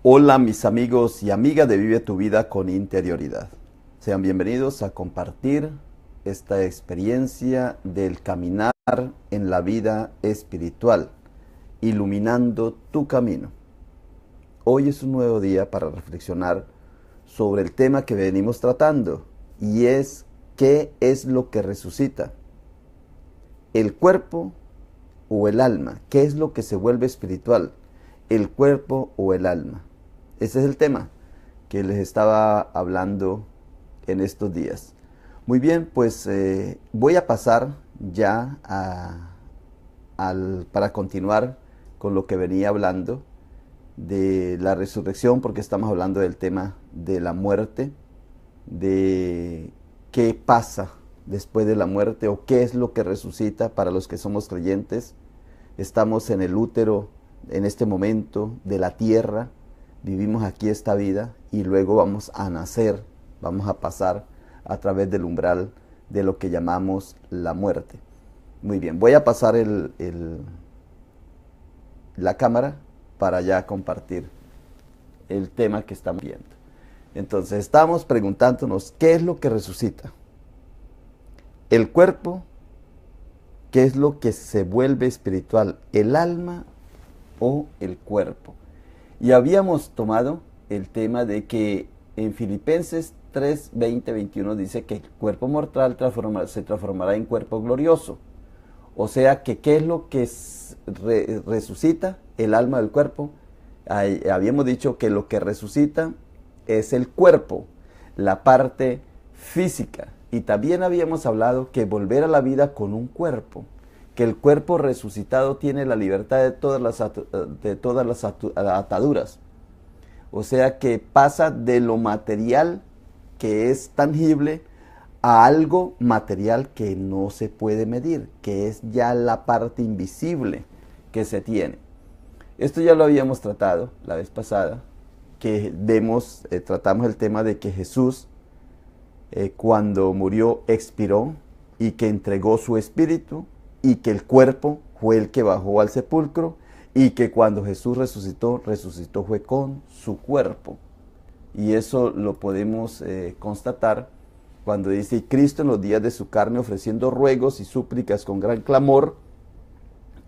Hola mis amigos y amigas de Vive tu Vida con Interioridad. Sean bienvenidos a compartir esta experiencia del caminar en la vida espiritual, iluminando tu camino. Hoy es un nuevo día para reflexionar sobre el tema que venimos tratando y es ¿qué es lo que resucita? ¿El cuerpo o el alma? ¿Qué es lo que se vuelve espiritual? ¿El cuerpo o el alma? Ese es el tema que les estaba hablando en estos días. Muy bien, pues voy a pasar ya para continuar con lo que venía hablando de la resurrección, porque estamos hablando del tema de la muerte, de qué pasa después de la muerte o qué es lo que resucita para los que somos creyentes. Estamos en el útero en este momento de la tierra, vivimos aquí esta vida y luego vamos a nacer, vamos a pasar a través del umbral de lo que llamamos la muerte. Muy bien, voy a pasar la cámara para ya compartir el tema que estamos viendo. Entonces estamos preguntándonos qué es lo que resucita. El cuerpo, ¿qué es lo que se vuelve espiritual? ¿El alma o el cuerpo? Y habíamos tomado el tema de que en Filipenses 3, 20, 21 dice que el cuerpo mortal se transformará en cuerpo glorioso. O sea que ¿qué es lo que resucita? El alma del cuerpo. Habíamos dicho que lo que resucita es el cuerpo, la parte física. Y también habíamos hablado que volver a la vida con un cuerpo, que el cuerpo resucitado tiene la libertad de todas las ataduras. O sea que pasa de lo material, que es tangible, a algo material que no se puede medir, que es ya la parte invisible que se tiene. Esto ya lo habíamos tratado la vez pasada, que tratamos el tema de que Jesús, cuando murió, expiró y que entregó su espíritu, y que el cuerpo fue el que bajó al sepulcro, y que cuando Jesús resucitó fue con su cuerpo. Y eso lo podemos constatar cuando dice: Cristo en los días de su carne, ofreciendo ruegos y súplicas con gran clamor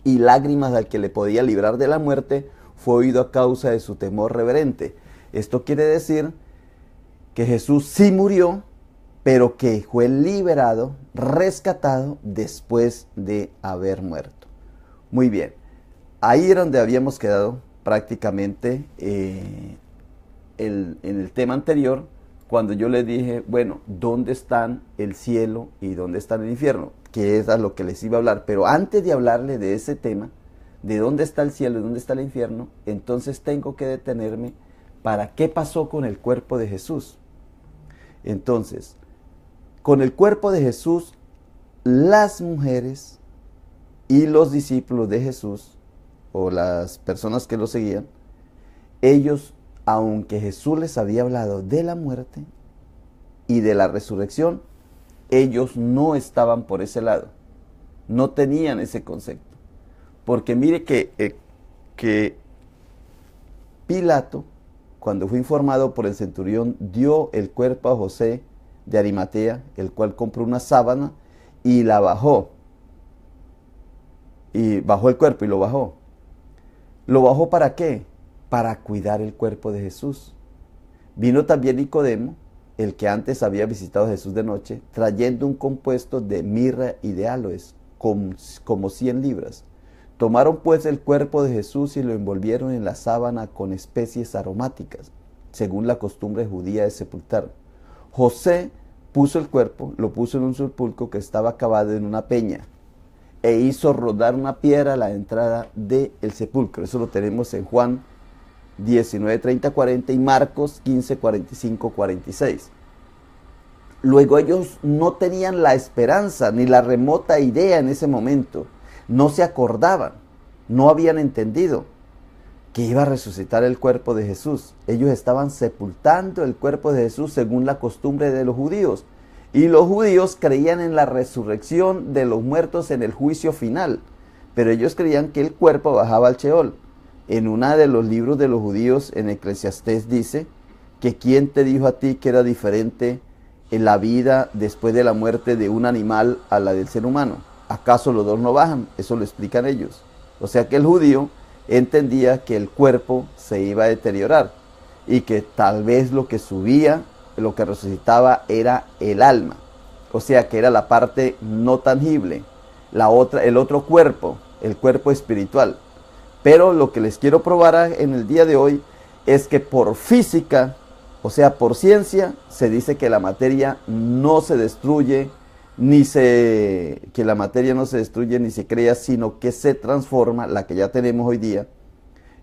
y lágrimas al que le podía librar de la muerte, fue oído a causa de su temor reverente. Esto quiere decir que Jesús sí murió, pero que fue liberado, rescatado después de haber muerto. Muy bien, ahí era donde habíamos quedado prácticamente en el tema anterior, cuando yo les dije, bueno, ¿dónde están el cielo y dónde está el infierno? Que es a lo que les iba a hablar. Pero antes de hablarle de ese tema, de dónde está el cielo y dónde está el infierno, entonces tengo que detenerme para qué pasó con el cuerpo de Jesús. Entonces, con el cuerpo de Jesús, las mujeres y los discípulos de Jesús, o las personas que lo seguían, ellos, aunque Jesús les había hablado de la muerte y de la resurrección, ellos no estaban por ese lado, no tenían ese concepto. Porque mire que Pilato, cuando fue informado por el centurión, dio el cuerpo a José de Arimatea, el cual compró una sábana y la bajó. Y bajó el cuerpo y lo bajó. ¿Lo bajó para qué? Para cuidar el cuerpo de Jesús. Vino también Nicodemo, el que antes había visitado a Jesús de noche, trayendo un compuesto de mirra y de áloes, como 100 libras. Tomaron pues el cuerpo de Jesús y lo envolvieron en la sábana con especies aromáticas, según la costumbre judía de sepultar. José puso el cuerpo, lo puso en un sepulcro que estaba cavado en una peña, e hizo rodar una piedra a la entrada del sepulcro. Eso lo tenemos en Juan 19, 30, 40 y Marcos 15, 45, 46. Luego ellos no tenían la esperanza ni la remota idea en ese momento, no se acordaban, no habían entendido que iba a resucitar el cuerpo de Jesús. Ellos estaban sepultando el cuerpo de Jesús según la costumbre de los judíos. Y los judíos creían en la resurrección de los muertos en el juicio final. Pero ellos creían que el cuerpo bajaba al Sheol. En uno de los libros de los judíos, en Eclesiastés, dice que quién te dijo a ti que era diferente en la vida después de la muerte de un animal a la del ser humano. ¿Acaso los dos no bajan? Eso lo explican ellos. O sea que el judío entendía que el cuerpo se iba a deteriorar y que tal vez lo que subía, lo que resucitaba era el alma. O sea que era la parte no tangible, el otro cuerpo, el cuerpo espiritual. Pero lo que les quiero probar en el día de hoy es que por física, o sea, por ciencia, se dice que la materia no se destruye, que la materia no se destruye ni se crea, sino que se transforma, la que ya tenemos hoy día.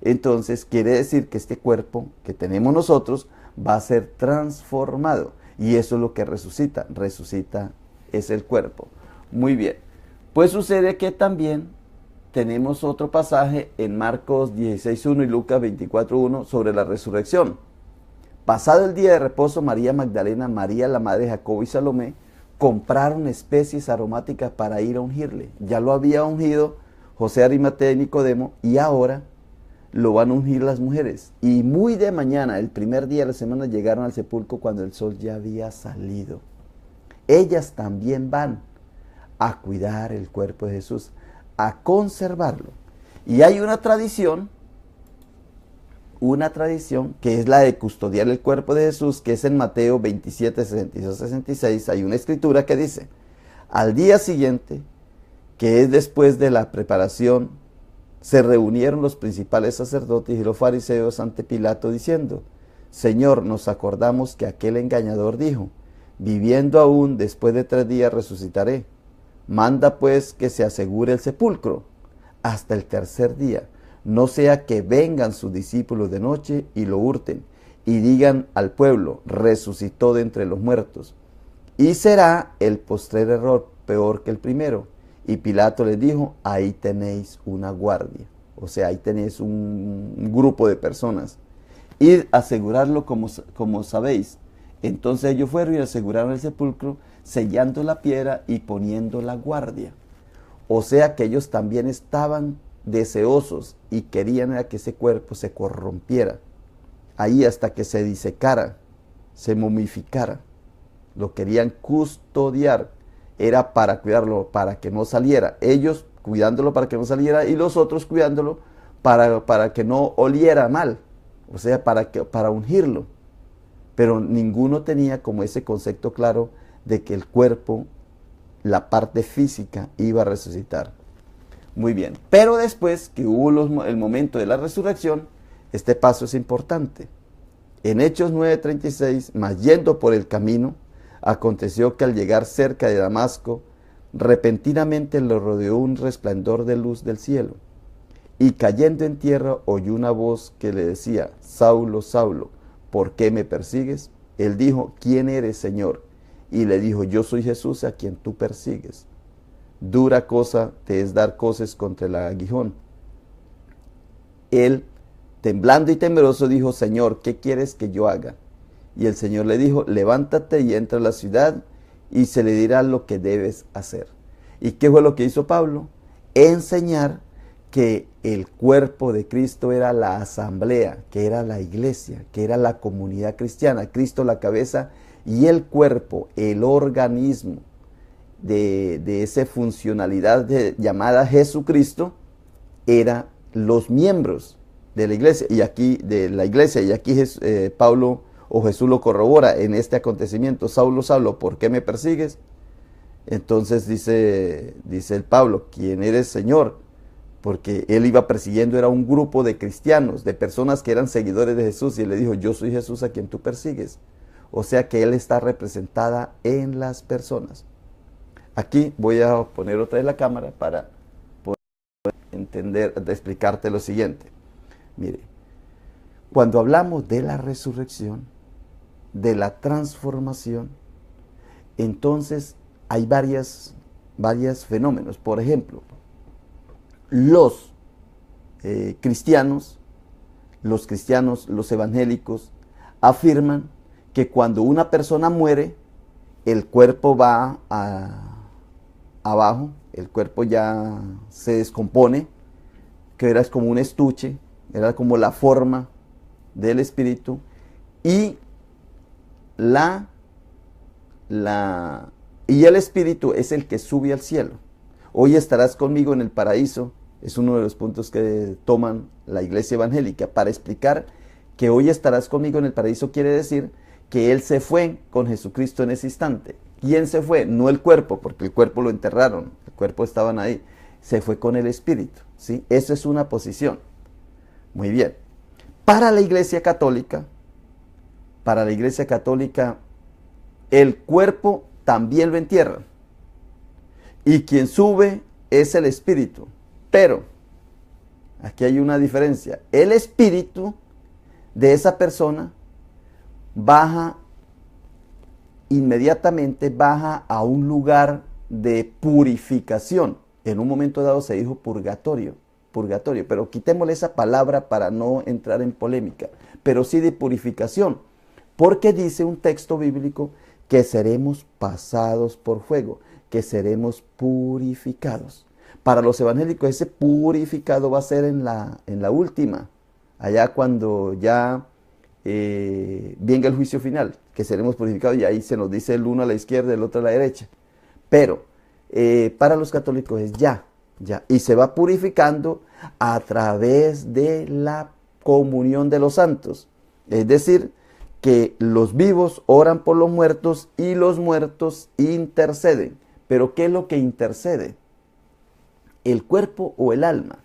Entonces quiere decir que este cuerpo que tenemos nosotros va a ser transformado. Y eso es lo que resucita. Resucita es el cuerpo. Muy bien. Pues sucede que también tenemos otro pasaje en Marcos 16.1 y Lucas 24.1 sobre la resurrección. Pasado el día de reposo, María Magdalena, María la madre de Jacobo y Salomé compraron especies aromáticas para ir a ungirle. Ya lo había ungido José de Arimatea y Nicodemo, y ahora lo van a ungir las mujeres. Y muy de mañana, el primer día de la semana, llegaron al sepulcro cuando el sol ya había salido. Ellas también van a cuidar el cuerpo de Jesús, a conservarlo. Y hay una tradición que es la de custodiar el cuerpo de Jesús, que es en Mateo 27, 62, 66. Hay una escritura que dice: al día siguiente, que es después de la preparación, se reunieron los principales sacerdotes y los fariseos ante Pilato diciendo: Señor, nos acordamos que aquel engañador dijo: viviendo aún, después de 3 días resucitaré. Manda pues que se asegure el sepulcro hasta el tercer día, no sea que vengan sus discípulos de noche y lo hurten, y digan al pueblo: resucitó de entre los muertos. Y será el postrer error peor que el primero. Y Pilato les dijo: ahí tenéis una guardia. O sea, ahí tenéis un grupo de personas. Id a asegurarlo como sabéis. Entonces ellos fueron y aseguraron el sepulcro, sellando la piedra y poniendo la guardia. O sea que ellos también estaban deseosos y querían que ese cuerpo se corrompiera ahí hasta que se disecara, se momificara. Lo querían custodiar, era para cuidarlo, para que no saliera. Ellos cuidándolo para que no saliera y los otros cuidándolo para que no oliera mal, o sea, para ungirlo. Pero ninguno tenía como ese concepto claro de que el cuerpo, la parte física, iba a resucitar. Muy bien, pero después que hubo el momento de la resurrección, este paso es importante. En Hechos 9:36, mas yendo por el camino, aconteció que al llegar cerca de Damasco, repentinamente lo rodeó un resplandor de luz del cielo. Y cayendo en tierra, oyó una voz que le decía: Saulo, Saulo, ¿por qué me persigues? Él dijo: ¿quién eres, Señor? Y le dijo: yo soy Jesús a quien tú persigues. Dura cosa te es dar coces contra el aguijón. Él, temblando y temeroso, dijo: Señor, ¿qué quieres que yo haga? Y el Señor le dijo: levántate y entra a la ciudad, y se le dirá lo que debes hacer. ¿Y qué fue lo que hizo Pablo? Enseñar que el cuerpo de Cristo era la asamblea, que era la iglesia, que era la comunidad cristiana. Cristo la cabeza y el cuerpo, el organismo de esa funcionalidad llamada Jesucristo, era los miembros de la iglesia. Y aquí Pablo o Jesús lo corrobora en este acontecimiento: Saulo, Saulo, ¿por qué me persigues? Entonces dice el Pablo: ¿quién eres, Señor? Porque él iba persiguiendo, era un grupo de cristianos, de personas que eran seguidores de Jesús, y él le dijo: yo soy Jesús a quien tú persigues. O sea que él está representada en las personas. Aquí voy a poner otra vez la cámara para poder explicarte lo siguiente. Mire, cuando hablamos de la resurrección, de la transformación, entonces hay varios fenómenos. Por ejemplo, los cristianos, los evangélicos, afirman que cuando una persona muere, el cuerpo va abajo, el cuerpo ya se descompone, que es como un estuche, era como la forma del Espíritu, y y el Espíritu es el que sube al cielo. Hoy estarás conmigo en el paraíso, es uno de los puntos que toman la iglesia evangélica para explicar que hoy estarás conmigo en el paraíso. Quiere decir que Él se fue con Jesucristo en ese instante. ¿Quién se fue? No el cuerpo, porque el cuerpo lo enterraron, el cuerpo estaban ahí. Se fue con el Espíritu, ¿sí? Eso es una posición. Muy bien. Para la iglesia católica, el cuerpo también lo entierran. Y quien sube es el Espíritu. Pero, aquí hay una diferencia. El Espíritu de esa persona inmediatamente baja a un lugar de purificación. En un momento dado se dijo purgatorio, pero quitémosle esa palabra para no entrar en polémica, pero sí de purificación, porque dice un texto bíblico que seremos pasados por fuego, que seremos purificados. Para los evangélicos ese purificado va a ser en la última, allá cuando ya venga el juicio final, que seremos purificados, y ahí se nos dice el uno a la izquierda, el otro a la derecha. Pero para los católicos es ya, y se va purificando a través de la comunión de los santos. Es decir, que los vivos oran por los muertos y los muertos interceden. Pero ¿qué es lo que intercede? ¿El cuerpo o el alma?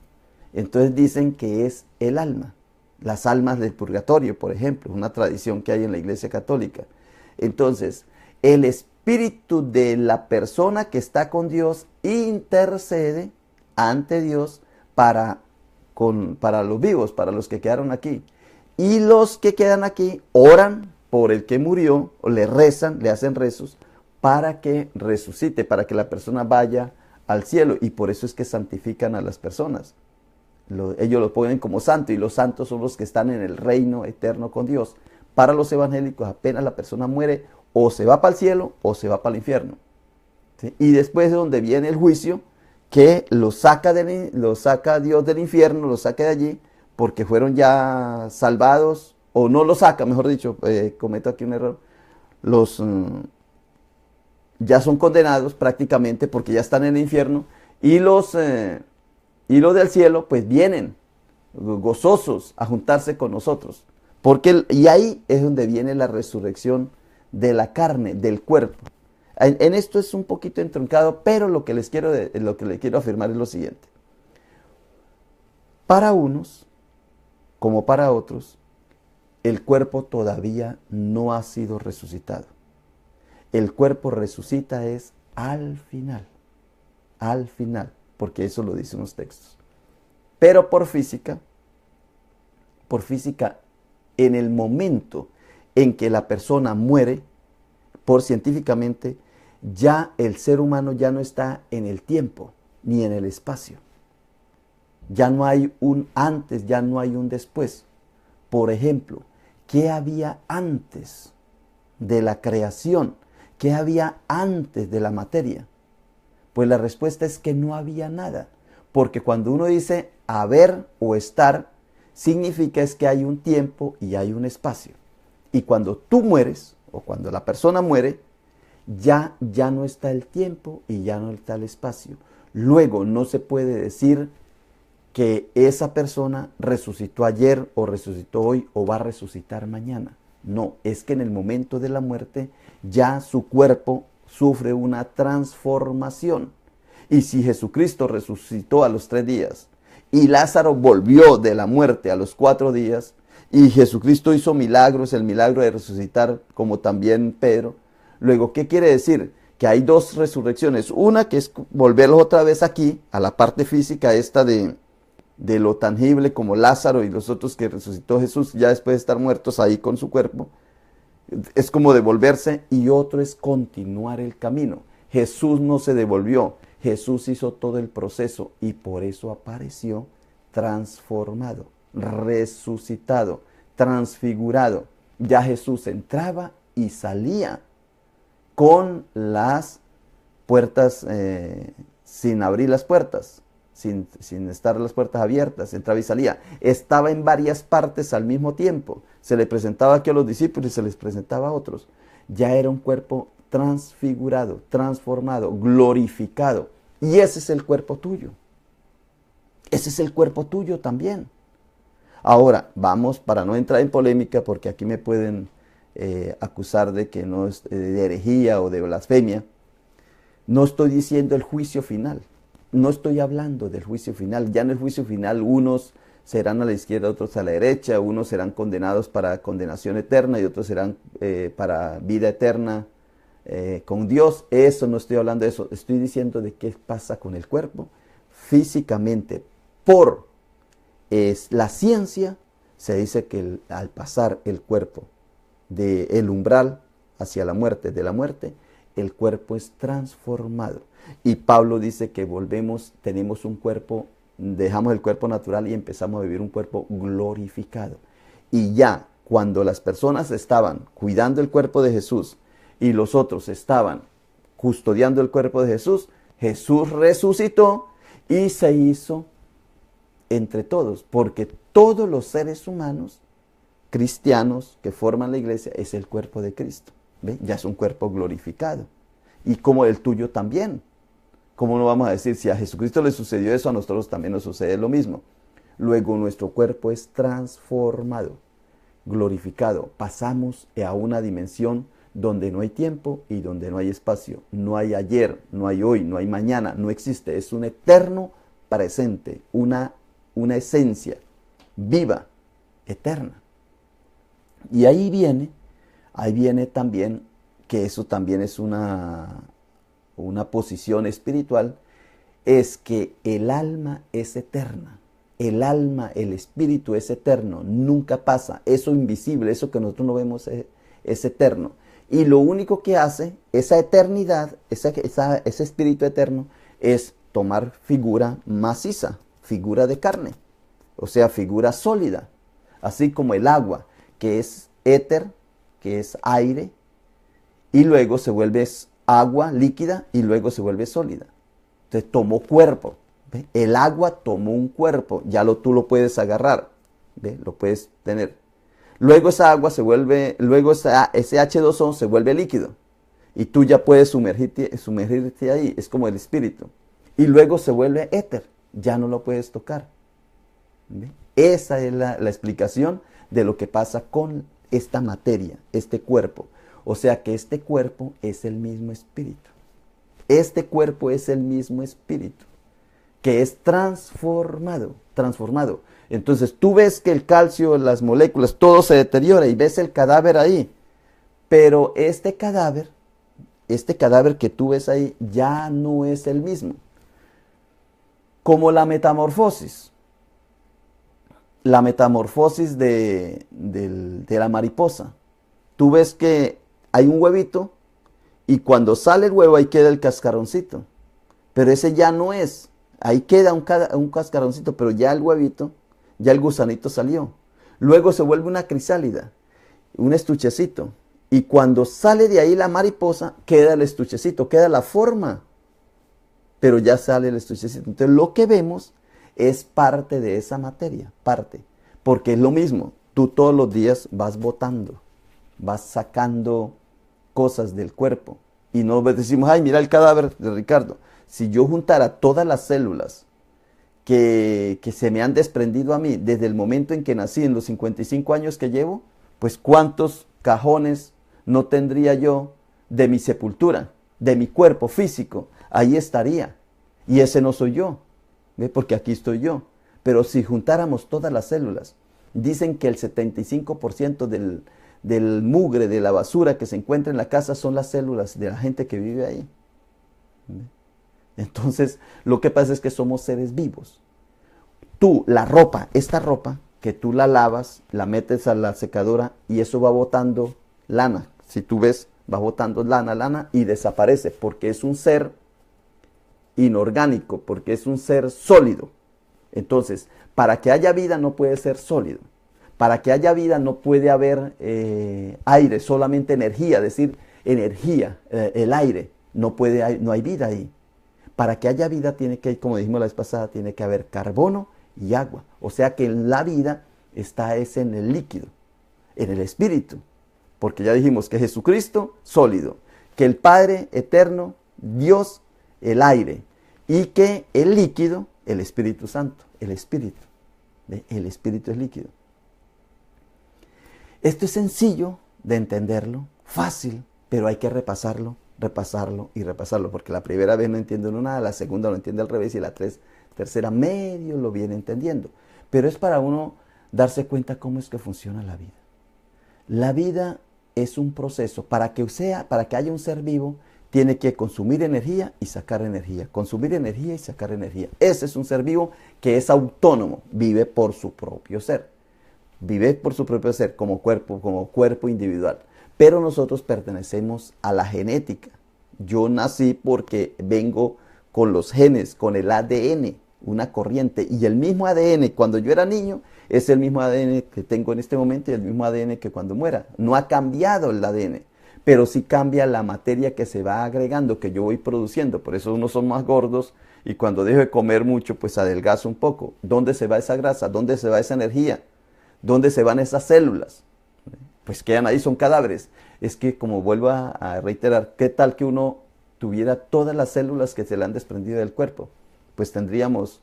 Entonces dicen que es el alma. Las almas del purgatorio, por ejemplo, una tradición que hay en la Iglesia Católica. Entonces, el espíritu de la persona que está con Dios intercede ante Dios para los vivos, para los que quedaron aquí. Y los que quedan aquí oran por el que murió, o le rezan, le hacen rezos, para que resucite, para que la persona vaya al cielo. Y por eso es que santifican a las personas. Ellos lo ponen como santo, y los santos son los que están en el reino eterno con Dios. Para los evangélicos, apenas la persona muere, o se va para el cielo o se va para el infierno, ¿sí? Y después es donde viene el juicio, que lo saca Dios del infierno, lo saca de allí, porque fueron ya salvados, o no lo saca, mejor dicho, cometo aquí un error, ya son condenados prácticamente porque ya están en el infierno, y los del cielo pues vienen gozosos a juntarse con nosotros, y ahí es donde viene la resurrección de la carne, del cuerpo. En esto es un poquito entroncado, pero lo que les quiero afirmar es lo siguiente. Para unos, como para otros, el cuerpo todavía no ha sido resucitado. El cuerpo resucita es al final, porque eso lo dicen los textos. Pero por física, en el momento en que la persona muere, científicamente, ya el ser humano ya no está en el tiempo ni en el espacio. Ya no hay un antes, ya no hay un después. Por ejemplo, ¿qué había antes de la creación? ¿Qué había antes de la materia? Pues la respuesta es que no había nada. Porque cuando uno dice haber o estar, significa es que hay un tiempo y hay un espacio. Y cuando tú mueres, o cuando la persona muere, ya no está el tiempo y ya no está el espacio. Luego no se puede decir que esa persona resucitó ayer o resucitó hoy o va a resucitar mañana. No, es que en el momento de la muerte ya su cuerpo sufre una transformación. Y si Jesucristo resucitó a los 3 días y Lázaro volvió de la muerte a los 4 días, y Jesucristo hizo milagros, el milagro de resucitar, como también Pedro. Luego, ¿qué quiere decir? Que hay 2 resurrecciones. Una que es volverlos otra vez aquí, a la parte física esta de lo tangible, como Lázaro y los otros que resucitó Jesús ya después de estar muertos ahí con su cuerpo. Es como devolverse, y otro es continuar el camino. Jesús no se devolvió, Jesús hizo todo el proceso, y por eso apareció transformado, resucitado, transfigurado. Ya Jesús entraba y salía con las puertas, sin abrir las puertas, sin estar las puertas abiertas, entraba y salía. Estaba en varias partes al mismo tiempo. Se le presentaba aquí a los discípulos y se les presentaba a otros. Ya era un cuerpo transfigurado, transformado, glorificado. Y ese es el cuerpo tuyo. Ese es el cuerpo tuyo también. Ahora, vamos, para no entrar en polémica, porque aquí me pueden acusar de que no es de herejía o de blasfemia. No estoy diciendo el juicio final. No estoy hablando del juicio final. Ya en el juicio final unos serán a la izquierda, otros a la derecha. Unos serán condenados para condenación eterna y otros serán para vida eterna con Dios. Eso no estoy hablando de eso. Estoy diciendo de qué pasa con el cuerpo físicamente. Por la ciencia se dice que al pasar el cuerpo del umbral hacia la muerte, de la muerte, el cuerpo es transformado. Y Pablo dice que tenemos un cuerpo, dejamos el cuerpo natural y empezamos a vivir un cuerpo glorificado. Y ya cuando las personas estaban cuidando el cuerpo de Jesús y los otros estaban custodiando el cuerpo de Jesús, Jesús resucitó y se hizo entre todos, porque todos los seres humanos cristianos que forman la iglesia es el cuerpo de Cristo. ¿Ve? Ya es un cuerpo glorificado. Y como el tuyo también. ¿Cómo no vamos a decir? Si a Jesucristo le sucedió eso, a nosotros también nos sucede lo mismo. Luego nuestro cuerpo es transformado, glorificado. Pasamos a una dimensión donde no hay tiempo y donde no hay espacio. No hay ayer, no hay hoy, no hay mañana, no existe. Es un eterno presente, una esencia viva, eterna. Y ahí viene también, que eso también es una posición espiritual, es que el alma es eterna. El alma, el espíritu es eterno, nunca pasa. Eso invisible, eso que nosotros no vemos es eterno. Y lo único que hace esa eternidad, ese espíritu eterno, es tomar figura maciza, figura de carne, o sea, figura sólida. Así como el agua, que es éter, que es aire, y luego se vuelve agua líquida y luego se vuelve sólida. Entonces tomó cuerpo. ¿Ve? El agua tomó un cuerpo, ya tú lo puedes agarrar, ¿ve? Lo puedes tener. Luego esa agua ese H2O se vuelve líquido y tú ya puedes sumergirte ahí, es como el espíritu. Y luego se vuelve éter, ya no lo puedes tocar. ¿Ve? Esa es la explicación de lo que pasa con esta materia, este cuerpo. O sea que este cuerpo es el mismo espíritu. Este cuerpo es el mismo espíritu, que es transformado. Entonces tú ves que el calcio, las moléculas, todo se deteriora y ves el cadáver ahí. Pero este cadáver que tú ves ahí ya no es el mismo. Como la metamorfosis. La metamorfosis de la mariposa. Tú ves que hay un huevito y cuando sale el huevo ahí queda el cascaroncito. Pero ese ya no es. Ahí queda un cascaroncito, pero ya el huevito, ya el gusanito salió. Luego se vuelve una crisálida, un estuchecito. Y cuando sale de ahí la mariposa, queda el estuchecito, queda la forma. Pero ya sale el estuchecito. Entonces lo que vemos es parte de esa materia, parte. Porque es lo mismo, tú todos los días vas botando, vas sacando cosas del cuerpo. Y no decimos, ay, mira el cadáver de Ricardo. Si yo juntara todas las células que se me han desprendido a mí desde el momento en que nací, en los 55 años que llevo, pues cuántos cajones no tendría yo de mi sepultura, de mi cuerpo físico. Ahí estaría. Y ese no soy yo. ¿Ve? Porque aquí estoy yo. Pero si juntáramos todas las células, dicen que el 75% del mugre, de la basura que se encuentra en la casa son las células de la gente que vive ahí. ¿Ve? Entonces, lo que pasa es que somos seres vivos. Tú, esta ropa, que tú la lavas, la metes a la secadora y eso va botando lana. Si tú ves, va botando lana y desaparece porque es un ser inorgánico, porque es un ser sólido. Entonces, para que haya vida no puede ser sólido. Para que haya vida no puede haber aire, solamente energía, decir energía, el aire. No hay vida ahí. para que haya vida tiene que, como dijimos la vez pasada, tiene que haber carbono y agua. O sea que la vida está en el líquido, en el espíritu. Porque ya dijimos que Jesucristo, sólido, que el Padre eterno, Dios, el aire, y que el líquido, el Espíritu Santo, el espíritu. El espíritu es líquido. Esto es sencillo de entenderlo, fácil, pero hay que repasarlo y repasarlo, porque la primera vez no entiende uno nada, la segunda lo entiende al revés y la tercera medio lo viene entendiendo. Pero es para uno darse cuenta cómo es que funciona la vida. La vida es un proceso. Para que haya un ser vivo, tiene que consumir energía y sacar energía. Consumir energía y sacar energía. Ese es un ser vivo que es autónomo, vive por su propio ser. Vive por su propio ser como cuerpo individual. Pero nosotros pertenecemos a la genética. Yo nací porque vengo con los genes, con el ADN, una corriente. Y el mismo ADN cuando yo era niño es el mismo ADN que tengo en este momento y el mismo ADN que cuando muera. No ha cambiado el ADN, pero sí cambia la materia que se va agregando, que yo voy produciendo. Por eso unos son más gordos y cuando dejo de comer mucho, pues adelgazo un poco. ¿Dónde se va esa grasa? ¿Dónde se va esa energía? ¿Dónde se van esas células? Pues quedan ahí, son cadáveres. Es que, como vuelvo a reiterar, ¿qué tal que uno tuviera todas las células que se le han desprendido del cuerpo? Pues tendríamos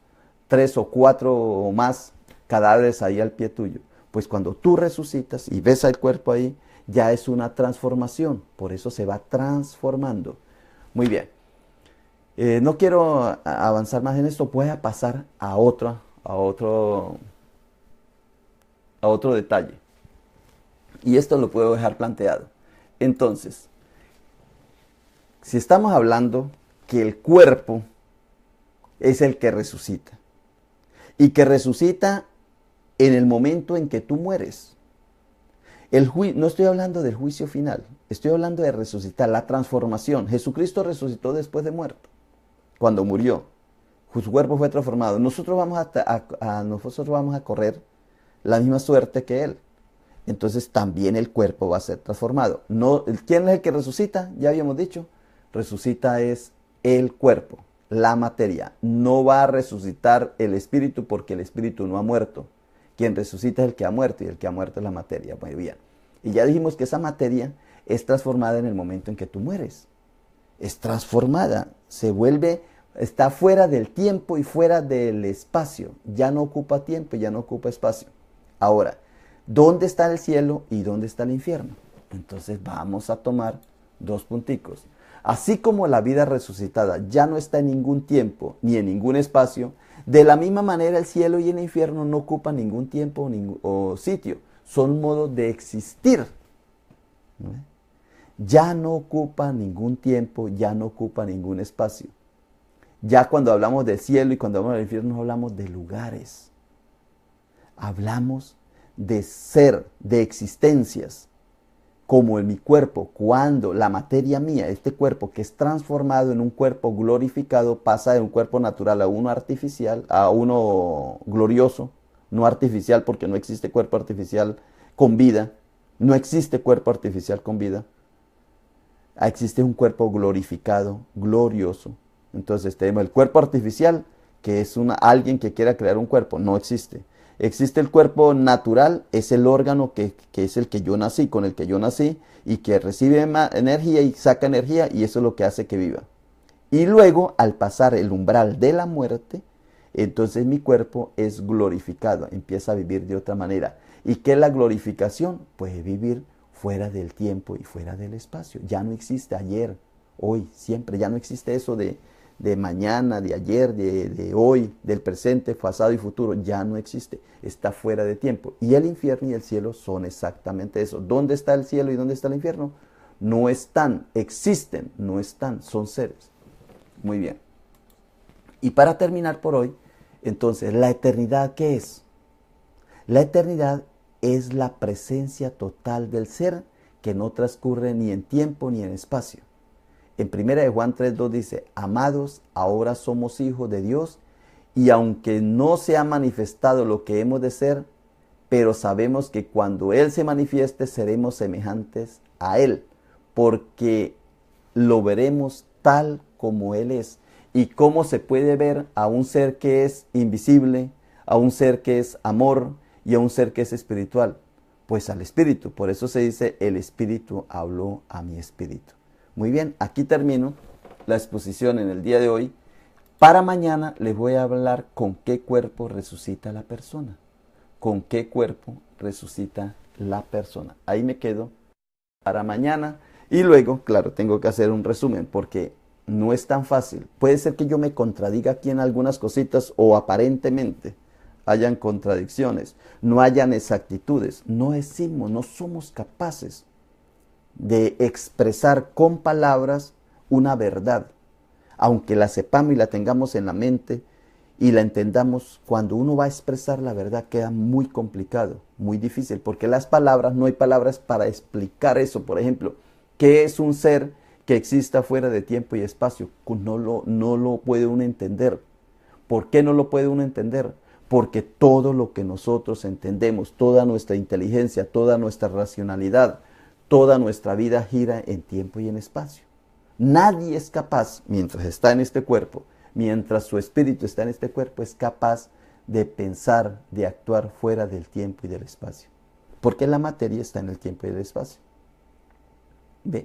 3 o 4 o más cadáveres ahí al pie tuyo. Pues cuando tú resucitas y ves al cuerpo ahí, ya es una transformación. Por eso se va transformando. Muy bien. No quiero avanzar más en esto. Voy a pasar a otro detalle. Y esto lo puedo dejar planteado. Entonces, si estamos hablando que el cuerpo es el que resucita, y que resucita en el momento en que tú mueres. No estoy hablando del juicio final, estoy hablando de resucitar, la transformación. Jesucristo resucitó después de muerto, cuando murió. Su cuerpo fue transformado. Nosotros vamos a correr la misma suerte que Él. Entonces también el cuerpo va a ser transformado. No, ¿quién es el que resucita? Ya habíamos dicho, resucita es el cuerpo, la materia. No va a resucitar el espíritu porque el espíritu no ha muerto. Quien resucita es el que ha muerto y el que ha muerto es la materia. Muy bien. Y ya dijimos que esa materia es transformada en el momento en que tú mueres. Es transformada, está fuera del tiempo y fuera del espacio. Ya no ocupa tiempo, ya no ocupa espacio. Ahora, ¿dónde está el cielo y dónde está el infierno? Entonces vamos a tomar 2 punticos. Así como la vida resucitada ya no está en ningún tiempo ni en ningún espacio, de la misma manera el cielo y el infierno no ocupan ningún tiempo o sitio. Son modos de existir. ¿No? Ya no ocupa ningún tiempo, ya no ocupa ningún espacio. Ya cuando hablamos del cielo y cuando hablamos del infierno no hablamos de lugares. Hablamos de ser, de existencias, como en mi cuerpo, cuando la materia mía, este cuerpo que es transformado en un cuerpo glorificado, pasa de un cuerpo natural a uno artificial, a uno glorioso, no artificial porque no existe cuerpo artificial con vida, no existe cuerpo artificial con vida, existe un cuerpo glorificado, glorioso. Entonces tenemos el cuerpo artificial, que es alguien que quiera crear un cuerpo, no existe. Existe el cuerpo natural, es el órgano que es el que yo nací, con el que yo nací, y que recibe energía y saca energía, y eso es lo que hace que viva. Y luego, al pasar el umbral de la muerte, entonces mi cuerpo es glorificado, empieza a vivir de otra manera. ¿Y qué es la glorificación? Pues vivir fuera del tiempo y fuera del espacio. Ya no existe ayer, hoy, siempre, ya no existe eso de mañana, de ayer, de hoy, del presente, pasado y futuro. Ya no existe, está fuera de tiempo. Y el infierno y el cielo son exactamente eso. ¿Dónde está el cielo y dónde está el infierno? No están, existen, no están, son seres. Muy bien. Y para terminar por hoy, entonces, ¿la eternidad qué es? La eternidad es la presencia total del ser que no transcurre ni en tiempo ni en espacio. En 1 de Juan 3:2 dice, amados, ahora somos hijos de Dios, y aunque no se ha manifestado lo que hemos de ser, pero sabemos que cuando Él se manifieste seremos semejantes a Él, porque lo veremos tal como Él es. ¿Y cómo se puede ver a un ser que es invisible, a un ser que es amor y a un ser que es espiritual? Pues al espíritu. Por eso se dice, el espíritu habló a mi espíritu. Muy bien, aquí termino la exposición en el día de hoy. Para mañana les voy a hablar con qué cuerpo resucita la persona. Con qué cuerpo resucita la persona. Ahí me quedo para mañana. Y luego, claro, tengo que hacer un resumen porque no es tan fácil. Puede ser que yo me contradiga aquí en algunas cositas o aparentemente hayan contradicciones, no hayan exactitudes. No decimos, no somos capaces de expresar con palabras una verdad. Aunque la sepamos y la tengamos en la mente y la entendamos, cuando uno va a expresar la verdad queda muy complicado, muy difícil, porque las palabras, no hay palabras para explicar eso. Por ejemplo, ¿qué es un ser que exista fuera de tiempo y espacio? No lo puede uno entender. ¿Por qué no lo puede uno entender? Porque todo lo que nosotros entendemos, toda nuestra inteligencia, toda nuestra racionalidad, toda nuestra vida gira en tiempo y en espacio. Nadie es capaz, mientras está en este cuerpo, mientras su espíritu está en este cuerpo, es capaz de pensar, de actuar fuera del tiempo y del espacio. Porque la materia está en el tiempo y el espacio.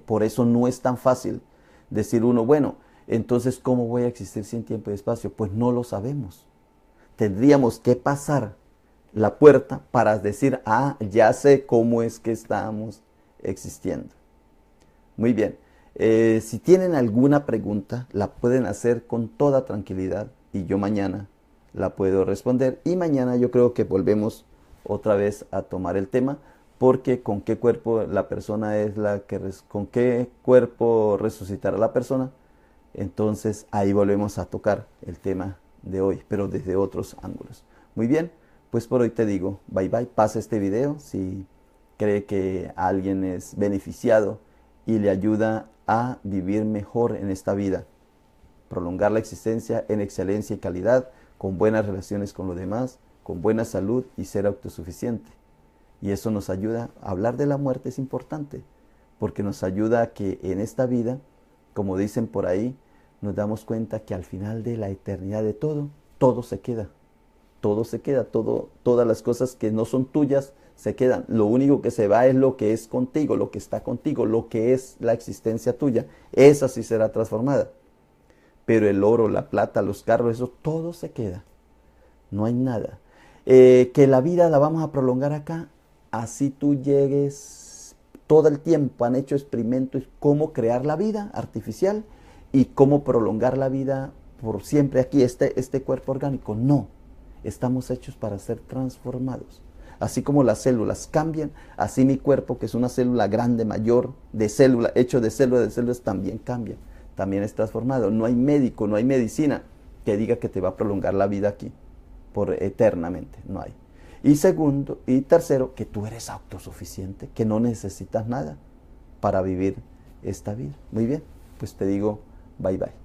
Por eso no es tan fácil decir uno, bueno, entonces ¿cómo voy a existir sin tiempo y espacio? Pues no lo sabemos. Tendríamos que pasar la puerta para decir, ah, ya sé cómo es que estamos existiendo. Muy bien. Si tienen alguna pregunta, la pueden hacer con toda tranquilidad y yo mañana la puedo responder. Y mañana yo creo que volvemos otra vez a tomar el tema, porque con qué cuerpo la persona es la que, con qué cuerpo resucitará la persona. Entonces ahí volvemos a tocar el tema de hoy, pero desde otros ángulos. Muy bien, pues por hoy te digo, bye bye, pasa este video si cree que alguien es beneficiado y le ayuda a vivir mejor en esta vida, prolongar la existencia en excelencia y calidad, con buenas relaciones con los demás, con buena salud y ser autosuficiente. Y eso nos ayuda a hablar de la muerte. Es importante, porque nos ayuda a que en esta vida, como dicen por ahí, nos damos cuenta que al final de la eternidad de todo, todo se queda. Todo se queda, todas las cosas que no son tuyas se quedan. Lo único que se va es lo que es contigo, lo que está contigo, lo que es la existencia tuya. Esa sí será transformada. Pero el oro, la plata, los carros, eso todo se queda. No hay nada. Que la vida la vamos a prolongar acá. Así tú llegues, todo el tiempo han hecho experimentos cómo crear la vida artificial y cómo prolongar la vida por siempre aquí, este cuerpo orgánico. No, estamos hechos para ser transformados. Así como las células cambian, así mi cuerpo, que es una célula grande, mayor, de célula, hecho de células, también cambia, también es transformado. No hay médico, no hay medicina que diga que te va a prolongar la vida aquí por eternamente, no hay. Y segundo, y tercero, que tú eres autosuficiente, que no necesitas nada para vivir esta vida. Muy bien, pues te digo bye bye.